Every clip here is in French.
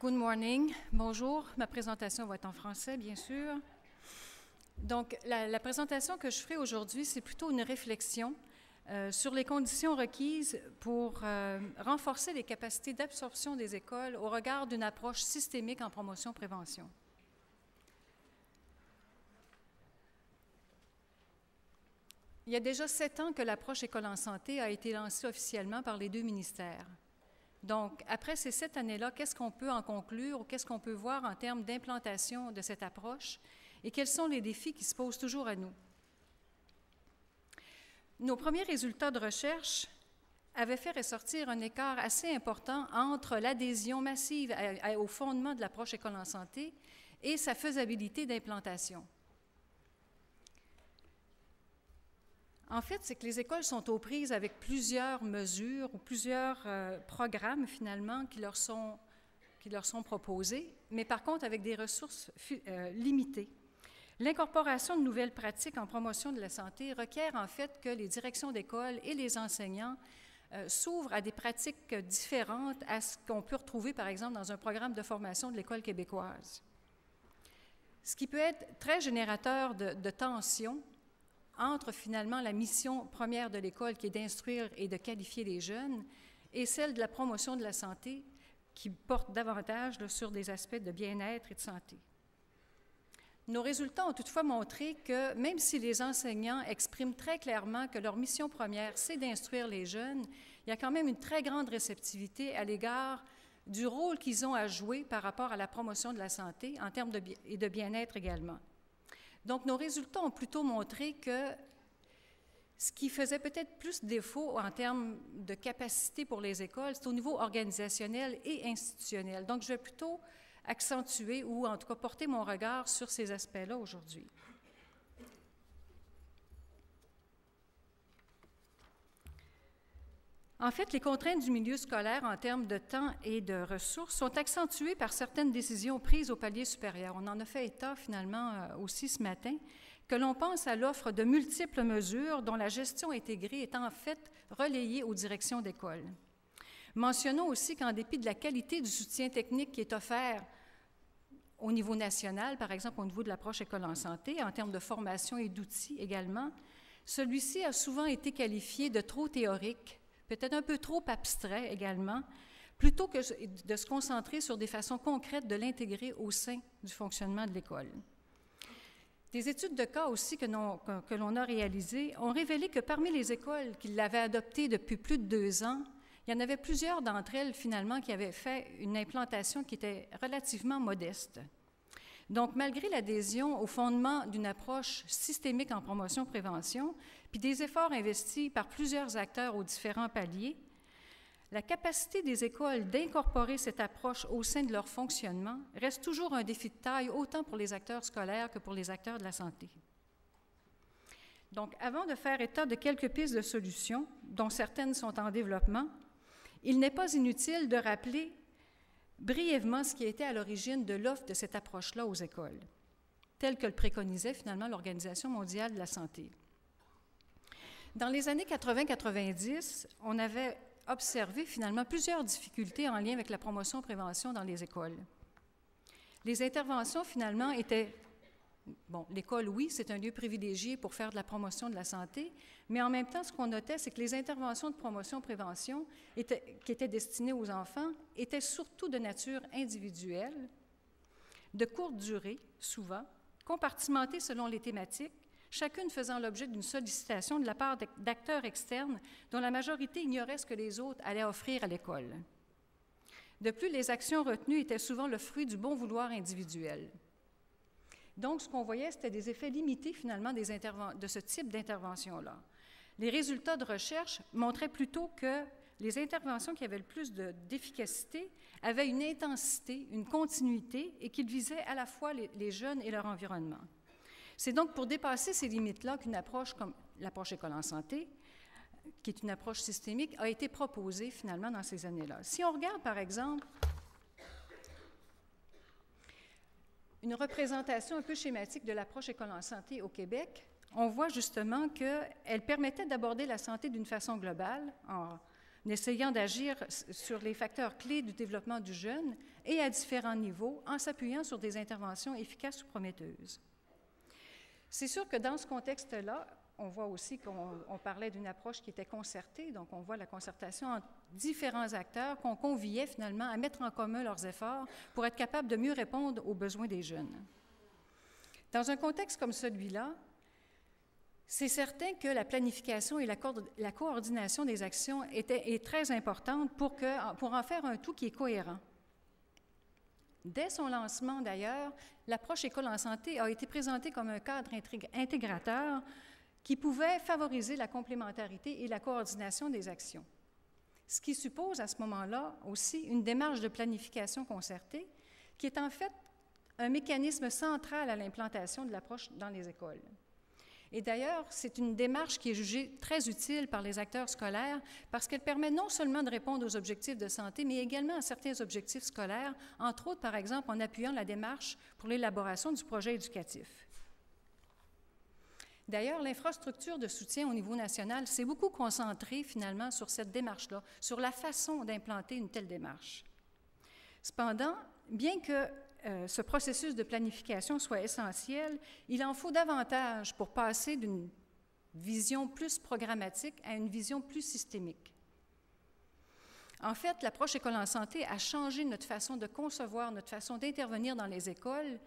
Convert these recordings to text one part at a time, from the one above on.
Good morning. Bonjour. Ma présentation va être en français, bien sûr. Donc, la présentation que je ferai aujourd'hui, c'est plutôt une réflexion sur les conditions requises pour renforcer les capacités d'absorption des écoles au regard d'une approche systémique en promotion-prévention. Il y a déjà 7 ans que l'approche École en santé a été lancée officiellement par les 2 ministères. Donc, après ces 7 années-là, qu'est-ce qu'on peut en conclure ou qu'est-ce qu'on peut voir en termes d'implantation de cette approche et quels sont les défis qui se posent toujours à nous? Nos premiers résultats de recherche avaient fait ressortir un écart assez important entre l'adhésion massive au fondement de l'approche École en santé et sa faisabilité d'implantation. En fait, c'est que les écoles sont aux prises avec plusieurs mesures ou plusieurs programmes, finalement, qui leur sont proposés, mais par contre avec des ressources limitées. L'incorporation de nouvelles pratiques en promotion de la santé requiert en fait que les directions d'école et les enseignants s'ouvrent à des pratiques différentes à ce qu'on peut retrouver, par exemple, dans un programme de formation de l'École québécoise. Ce qui peut être très générateur de tensions entre finalement la mission première de l'école qui est d'instruire et de qualifier les jeunes et celle de la promotion de la santé qui porte davantage sur des aspects de bien-être et de santé. Nos résultats ont toutefois montré que même si les enseignants expriment très clairement que leur mission première, c'est d'instruire les jeunes, il y a quand même une très grande réceptivité à l'égard du rôle qu'ils ont à jouer par rapport à la promotion de la santé en termes de bien-être également. Donc, nos résultats ont plutôt montré que ce qui faisait peut-être plus défaut en termes de capacité pour les écoles, c'est au niveau organisationnel et institutionnel. Donc, je vais plutôt accentuer ou en tout cas porter mon regard sur ces aspects-là aujourd'hui. En fait, les contraintes du milieu scolaire en termes de temps et de ressources sont accentuées par certaines décisions prises au palier supérieur. On en a fait état finalement aussi ce matin, que l'on pense à l'offre de multiples mesures dont la gestion intégrée est en fait relayée aux directions d'école. Mentionnons aussi qu'en dépit de la qualité du soutien technique qui est offert au niveau national, par exemple au niveau de l'approche École en santé, en termes de formation et d'outils également, celui-ci a souvent été qualifié de trop théorique, peut-être un peu trop abstrait également, plutôt que de se concentrer sur des façons concrètes de l'intégrer au sein du fonctionnement de l'école. Des études de cas aussi que l'on a réalisées ont révélé que parmi les écoles qui l'avaient adopté depuis plus de 2 ans, il y en avait plusieurs d'entre elles finalement qui avaient fait une implantation qui était relativement modeste. Donc, malgré l'adhésion au fondement d'une approche systémique en promotion-prévention, puis des efforts investis par plusieurs acteurs aux différents paliers, la capacité des écoles d'incorporer cette approche au sein de leur fonctionnement reste toujours un défi de taille, autant pour les acteurs scolaires que pour les acteurs de la santé. Donc, avant de faire état de quelques pistes de solutions, dont certaines sont en développement, il n'est pas inutile de rappeler brièvement ce qui était à l'origine de l'offre de cette approche-là aux écoles, telle que le préconisait finalement l'Organisation mondiale de la santé. Dans les années 80-90, on avait observé finalement plusieurs difficultés en lien avec la promotion-prévention dans les écoles. Les interventions finalement étaient... Bon, l'école, oui, c'est un lieu privilégié pour faire de la promotion de la santé, mais en même temps, ce qu'on notait, c'est que les interventions de promotion-prévention qui étaient destinées aux enfants étaient surtout de nature individuelle, de courte durée, souvent, compartimentées selon les thématiques, chacune faisant l'objet d'une sollicitation de la part d'acteurs externes dont la majorité ignorait ce que les autres allaient offrir à l'école. De plus, les actions retenues étaient souvent le fruit du bon vouloir individuel. Donc, ce qu'on voyait, c'était des effets limités, finalement, de ce type d'intervention-là. Les résultats de recherche montraient plutôt que les interventions qui avaient le plus d'efficacité avaient une intensité, une continuité, et qu'ils visaient à la fois les jeunes et leur environnement. C'est donc pour dépasser ces limites-là qu'une approche comme l'approche École en santé, qui est une approche systémique, a été proposée, finalement, dans ces années-là. Si on regarde, par exemple, une représentation un peu schématique de l'approche École en santé au Québec, on voit justement qu'elle permettait d'aborder la santé d'une façon globale, en essayant d'agir sur les facteurs clés du développement du jeune et à différents niveaux en s'appuyant sur des interventions efficaces ou prometteuses. C'est sûr que dans ce contexte-là, on voit aussi qu'on parlait d'une approche qui était concertée, donc on voit la concertation entre différents acteurs qu'on conviait finalement à mettre en commun leurs efforts pour être capables de mieux répondre aux besoins des jeunes. Dans un contexte comme celui-là, c'est certain que la planification et la coordination des actions est très importante pour en faire un tout qui est cohérent. Dès son lancement, d'ailleurs, l'approche École en santé a été présentée comme un cadre intégrateur qui pouvait favoriser la complémentarité et la coordination des actions. Ce qui suppose à ce moment-là aussi une démarche de planification concertée qui est en fait un mécanisme central à l'implantation de l'approche dans les écoles. Et d'ailleurs, c'est une démarche qui est jugée très utile par les acteurs scolaires parce qu'elle permet non seulement de répondre aux objectifs de santé, mais également à certains objectifs scolaires, entre autres, par exemple, en appuyant la démarche pour l'élaboration du projet éducatif. D'ailleurs, l'infrastructure de soutien au niveau national s'est beaucoup concentrée finalement sur cette démarche-là, sur la façon d'implanter une telle démarche. Cependant, bien que ce processus de planification soit essentiel, il en faut davantage pour passer d'une vision plus programmatique à une vision plus systémique. En fait, l'approche École en santé a changé notre façon de concevoir, notre façon d'intervenir dans les écoles,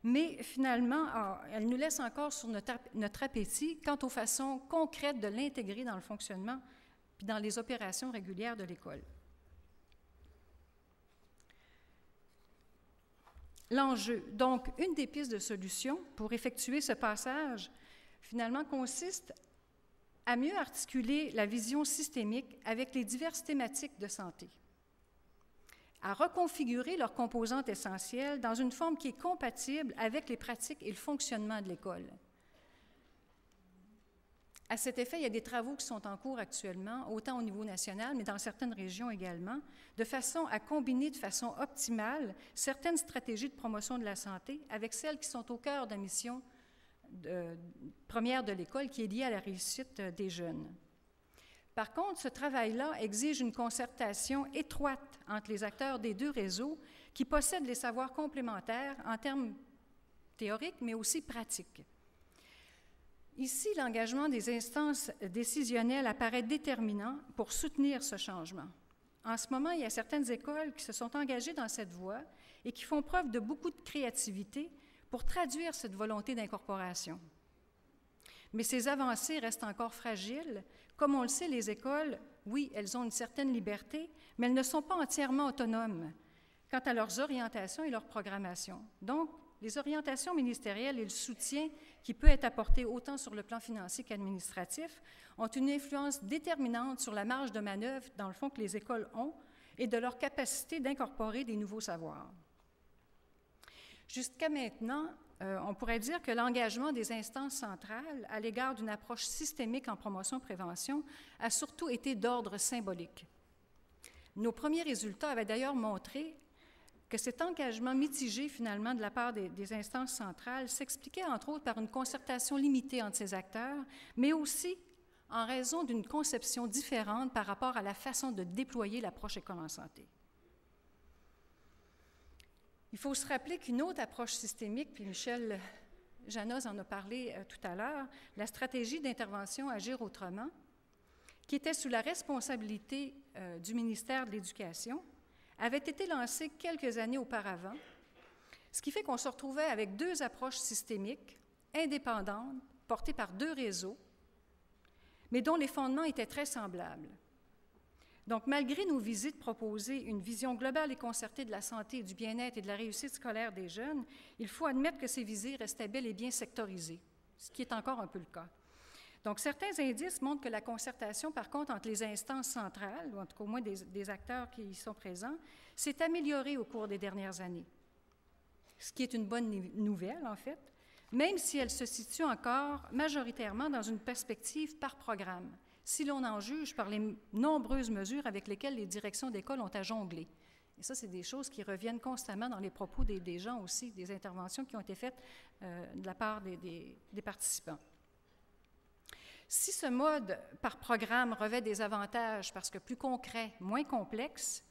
mais finalement, elle nous laisse encore sur notre appétit quant aux façons concrètes de l'intégrer dans le fonctionnement puis dans les opérations régulières de l'école. L'enjeu, donc, une des pistes de solution pour effectuer ce passage, finalement, consiste à mieux articuler la vision systémique avec les diverses thématiques de santé, à reconfigurer leurs composantes essentielles dans une forme qui est compatible avec les pratiques et le fonctionnement de l'école. À cet effet, il y a des travaux qui sont en cours actuellement, autant au niveau national, mais dans certaines régions également, de façon à combiner de façon optimale certaines stratégies de promotion de la santé avec celles qui sont au cœur de la mission première de l'école, qui est liée à la réussite des jeunes. Par contre, ce travail-là exige une concertation étroite entre les acteurs des deux réseaux qui possèdent les savoirs complémentaires en termes théoriques, mais aussi pratiques. Ici, l'engagement des instances décisionnelles apparaît déterminant pour soutenir ce changement. En ce moment, il y a certaines écoles qui se sont engagées dans cette voie et qui font preuve de beaucoup de créativité pour traduire cette volonté d'incorporation. Mais ces avancées restent encore fragiles. Comme on le sait, les écoles, oui, elles ont une certaine liberté, mais elles ne sont pas entièrement autonomes quant à leurs orientations et leur programmation. Donc, les orientations ministérielles et le soutien qui peut être apporté autant sur le plan financier qu'administratif ont une influence déterminante sur la marge de manœuvre, dans le fond, que les écoles ont et de leur capacité d'incorporer des nouveaux savoirs. Jusqu'à maintenant, on pourrait dire que l'engagement des instances centrales à l'égard d'une approche systémique en promotion-prévention a surtout été d'ordre symbolique. Nos premiers résultats avaient d'ailleurs montré que cet engagement mitigé, finalement, de la part des instances centrales s'expliquait, entre autres, par une concertation limitée entre ces acteurs, mais aussi en raison d'une conception différente par rapport à la façon de déployer l'approche École en santé. Il faut se rappeler qu'une autre approche systémique, puis Michel Janoz en a parlé tout à l'heure, la stratégie d'intervention Agir autrement, qui était sous la responsabilité du ministère de l'Éducation, avait été lancée quelques années auparavant, ce qui fait qu'on se retrouvait avec deux approches systémiques, indépendantes, portées par deux réseaux, mais dont les fondements étaient très semblables. Donc, malgré nos visites proposer une vision globale et concertée de la santé, du bien-être et de la réussite scolaire des jeunes, il faut admettre que ces visées restaient bel et bien sectorisées, ce qui est encore un peu le cas. Donc, certains indices montrent que la concertation, par contre, entre les instances centrales, ou en tout cas au moins des acteurs qui y sont présents, s'est améliorée au cours des dernières années, ce qui est une bonne nouvelle, en fait, même si elle se situe encore majoritairement dans une perspective par programme, si l'on en juge par les nombreuses mesures avec lesquelles les directions d'école ont à jongler. Et ça, c'est des choses qui reviennent constamment dans les propos des gens aussi, des interventions qui ont été faites de la part des participants. Si ce mode par programme revêt des avantages parce que plus concret, moins complexe,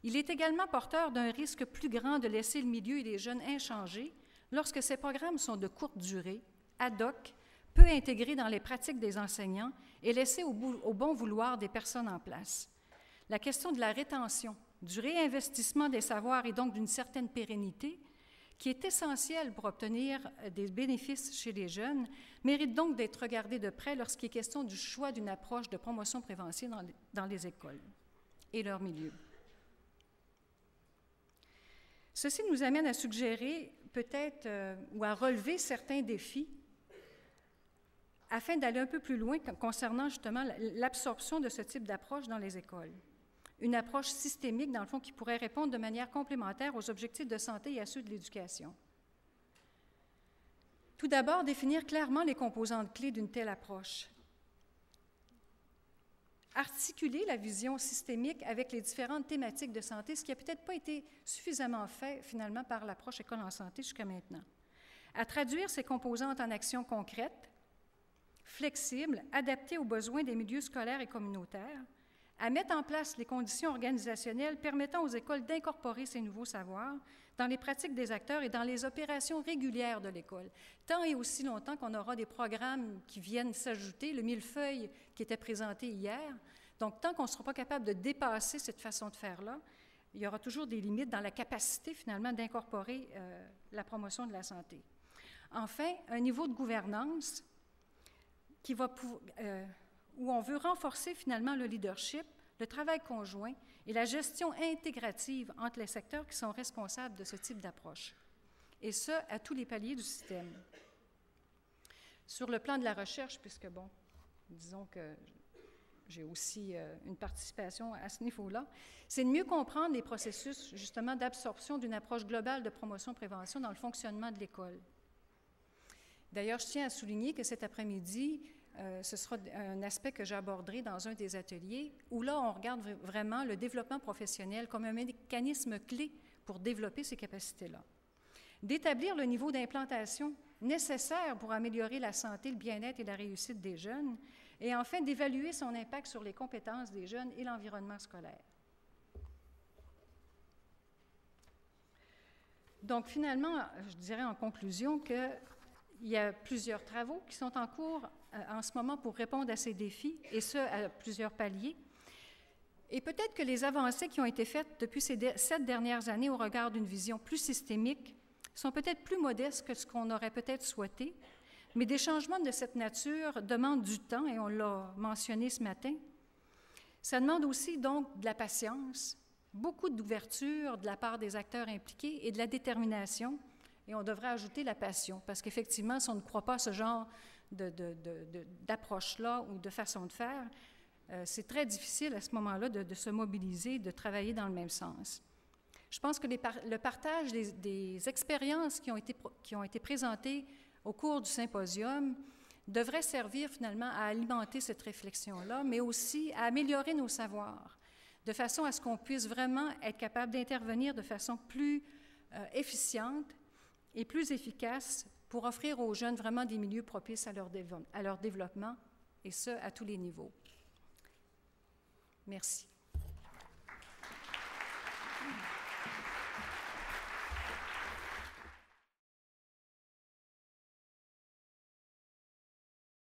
il est également porteur d'un risque plus grand de laisser le milieu et les jeunes inchangés lorsque ces programmes sont de courte durée, ad hoc, peu intégrés dans les pratiques des enseignants et laissés au bon vouloir des personnes en place. La question de la rétention, du réinvestissement des savoirs et donc d'une certaine pérennité, qui est essentielle pour obtenir des bénéfices chez les jeunes, mérite donc d'être regardée de près lorsqu'il est question du choix d'une approche de promotion-prévention dans les écoles et leur milieu. Ceci nous amène à suggérer peut-être ou à relever certains défis afin d'aller un peu plus loin concernant justement l'absorption de ce type d'approche dans les écoles. Une approche systémique, dans le fond, qui pourrait répondre de manière complémentaire aux objectifs de santé et à ceux de l'éducation. Tout d'abord, définir clairement les composantes clés d'une telle approche. Articuler la vision systémique avec les différentes thématiques de santé, ce qui n'a peut-être pas été suffisamment fait, finalement, par l'approche École en santé jusqu'à maintenant. À traduire ces composantes en actions concrètes, flexibles, adaptées aux besoins des milieux scolaires et communautaires, à mettre en place les conditions organisationnelles permettant aux écoles d'incorporer ces nouveaux savoirs dans les pratiques des acteurs et dans les opérations régulières de l'école. Tant et aussi longtemps qu'on aura des programmes qui viennent s'ajouter, le millefeuille qui était présenté hier, donc tant qu'on ne sera pas capable de dépasser cette façon de faire-là, il y aura toujours des limites dans la capacité finalement d'incorporer la promotion de la santé. Enfin, un niveau de gouvernance qui va où on veut renforcer finalement le leadership, le travail conjoint et la gestion intégrative entre les secteurs qui sont responsables de ce type d'approche, et ce, à tous les paliers du système. Sur le plan de la recherche, puisque, bon, disons que j'ai aussi une participation à ce niveau-là, c'est de mieux comprendre les processus, justement, d'absorption d'une approche globale de promotion-prévention dans le fonctionnement de l'école. D'ailleurs, je tiens à souligner que cet après-midi, ce sera un aspect que j'aborderai dans un des ateliers, où là, on regarde vraiment le développement professionnel comme un mécanisme clé pour développer ces capacités-là. D'établir le niveau d'implantation nécessaire pour améliorer la santé, le bien-être et la réussite des jeunes, et enfin d'évaluer son impact sur les compétences des jeunes et l'environnement scolaire. Donc, finalement, je dirais en conclusion que il y a plusieurs travaux qui sont en cours en ce moment pour répondre à ces défis, et ce, à plusieurs paliers. Et peut-être que les avancées qui ont été faites depuis ces 7 dernières années au regard d'une vision plus systémique sont peut-être plus modestes que ce qu'on aurait peut-être souhaité, mais des changements de cette nature demandent du temps, et on l'a mentionné ce matin. Ça demande aussi donc de la patience, beaucoup d'ouverture de la part des acteurs impliqués et de la détermination. Et on devrait ajouter la passion, parce qu'effectivement, si on ne croit pas à ce genre d'approche-là ou de façon de faire, c'est très difficile à ce moment-là de se mobiliser, de travailler dans le même sens. Je pense que le partage des expériences qui ont été présentées au cours du symposium devrait servir finalement à alimenter cette réflexion-là, mais aussi à améliorer nos savoirs, de façon à ce qu'on puisse vraiment être capable d'intervenir de façon plus efficiente et plus efficace pour offrir aux jeunes vraiment des milieux propices à leur développement, et ce, à tous les niveaux. Merci.